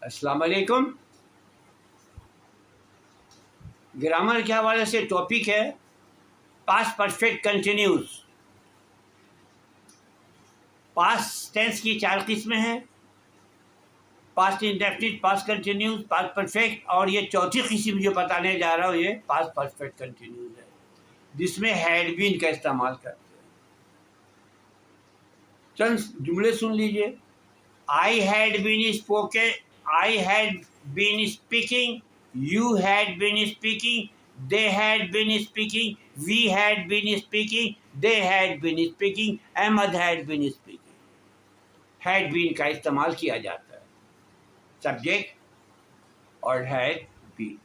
अस्सलाम वालेकुम। ग्रामर के हवाले से टॉपिक है past perfect continuous. Past tense की 4 किस्में हैं, past indefinite, past continuous, past perfect, और ये चौथी किस्म जो बताने जा रहा हूँ ये पास्ट परफेक्ट कंटिन्यूस है, जिसमें हैड बीन का इस्तेमाल करते हैं। चंद जुमले सुन लीजिए। I had been spoken, I had been speaking, you had been speaking, they had been speaking, we had been speaking, they had been speaking, Ahmad had been speaking। had been का इस्तेमाल किया जाता है सब्जेक्ट और had been,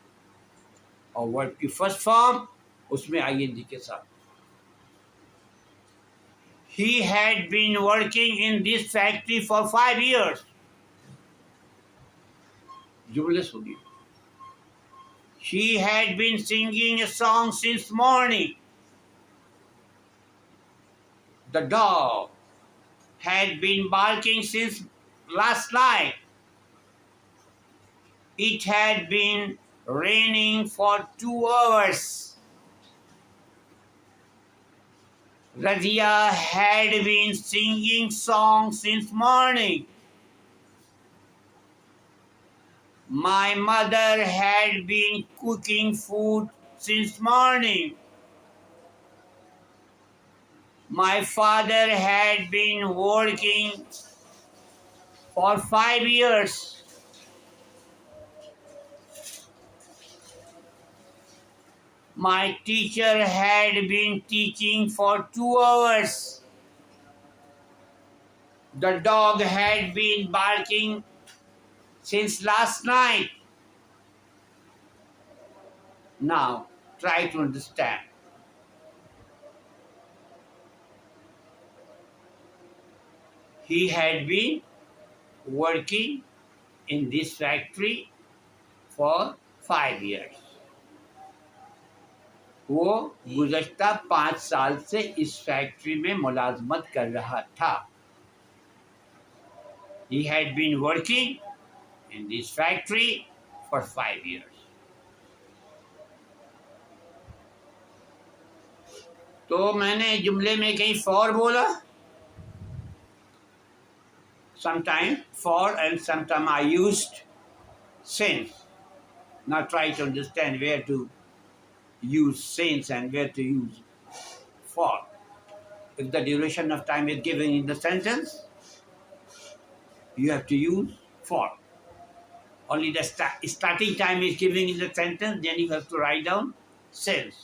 और verb की first form उसमें ing के साथ। He had been working in this factory for 5 years। जुमले सुनिए। She had been singing a song since morning। The dog had been barking since last night। It had been raining for 2 hours। Razia had been singing songs since morning। My mother had been cooking food since morning। My father had been working for 5 years। My teacher had been teaching for 2 hours। The dog had been barking since last night। Now, try to understand। He had been working in this factory for 5 years। वो गुज़श्ता 5 साल से इस factory में मुलाजमत कर रहा था। He had been working in this factory for 5 years। तो मैंने जुमले में कहीं फॉर बोला, sometime for and sometime I used since। Now try to understand where to use since and where to use for. If the duration of time is given in the sentence, you have to use for. Only the starting time is given in the sentence, then you have to write down since।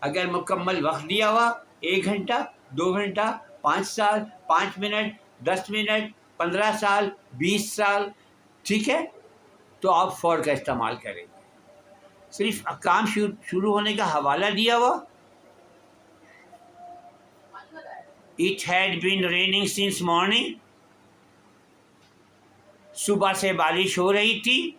अगर मुकम्मल वक्त दिया हुआ 1 घंटा, 2 घंटा, 5 साल, 5 minute, 10 minute, 15 साल, 20 साल, ठीक है, तो आप फॉर का इस्तेमाल करेंगे। सिर्फ काम शुरू होने का हवाला दिया हुआ, it had been raining since morning, सुबह से बारिश हो रही थी।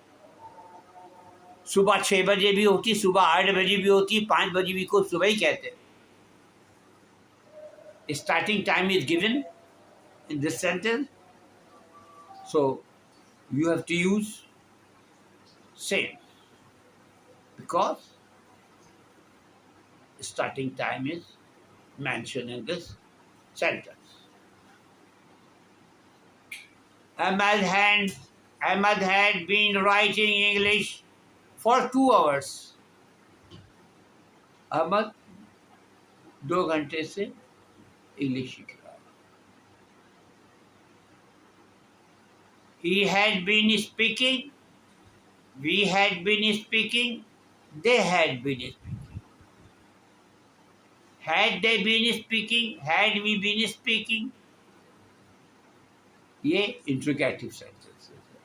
सुबह 6 बजे भी होती, सुबह 8 बजे भी होती, 5 बजे भी को सुबह ही कहते हैं। Starting time is given in this sentence, so you have to use since because starting time is mentioned in this sentence। Ahmad had been writing English for 2 hours। Ahmad 2 घंटे से इंग्लिश सीख रहा है। He had been speaking, we had been speaking, they had been speaking। Had they been speaking, had we been speaking, ये interrogative sentences है।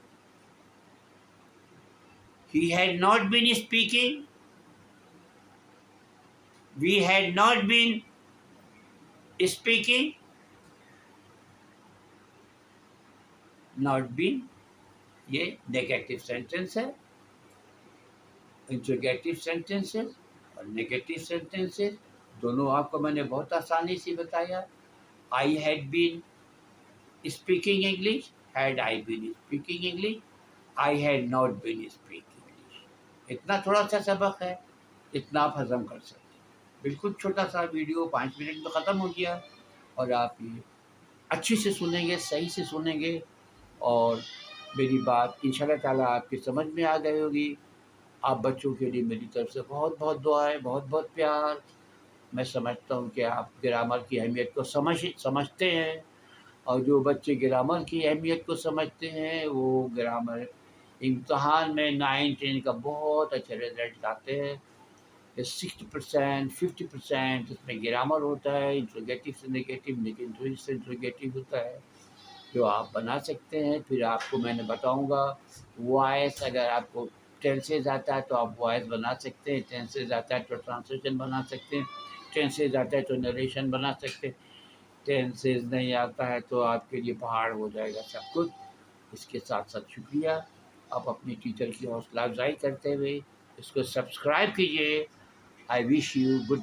He had not been speaking, we had not been speaking, not been ये negative sentence है। Interrogative sentences और negative sentences दोनों आपको मैंने बहुत आसानी से बताया। I had been speaking English, had I been speaking English, I had not been speaking English. इतना थोड़ा सा सबक है, इतना आप हजम कर सकते हैं। बिल्कुल छोटा सा वीडियो 5 मिनट में ख़त्म हो गया, और आप ये अच्छे से सुनेंगे, सही से सुनेंगे, और मेरी बात इंशाल्लाह ताला आपकी समझ में आ गई होगी। आप बच्चों के लिए मेरी तरफ से बहुत बहुत दुआएं, बहुत बहुत प्यार। मैं समझता हूँ कि आप ग्रामर की अहमियत को समझते हैं, और जो बच्चे ग्रामर की अहमियत को समझते हैं वो ग्रामर इम्तहान में 9-10 का बहुत अच्छे रिजल्ट लाते हैं। 60% 50% उसमें ग्रामर होता है, इंट्रोगेटिव से नेगेटिव, नेगेटिव से इंट्रोगेटिव होता है, जो आप बना सकते हैं। फिर आपको मैंने बताऊंगा वॉइस, अगर आपको टेंसेज आता है तो आप वॉइस बना सकते हैं, टेंसेज आता है तो ट्रांसलेशन बना सकते हैं, टेंसेज आता है तो नरेशन बना सकते हैं, टेंसेज नहीं आता है तो आपके लिए पहाड़ हो जाएगा सब कुछ। इसके साथ साथ शुक्रिया, आप अपनी टीचर की हौसला अफजाई करते हुए इसको सब्सक्राइब कीजिए। I wish you good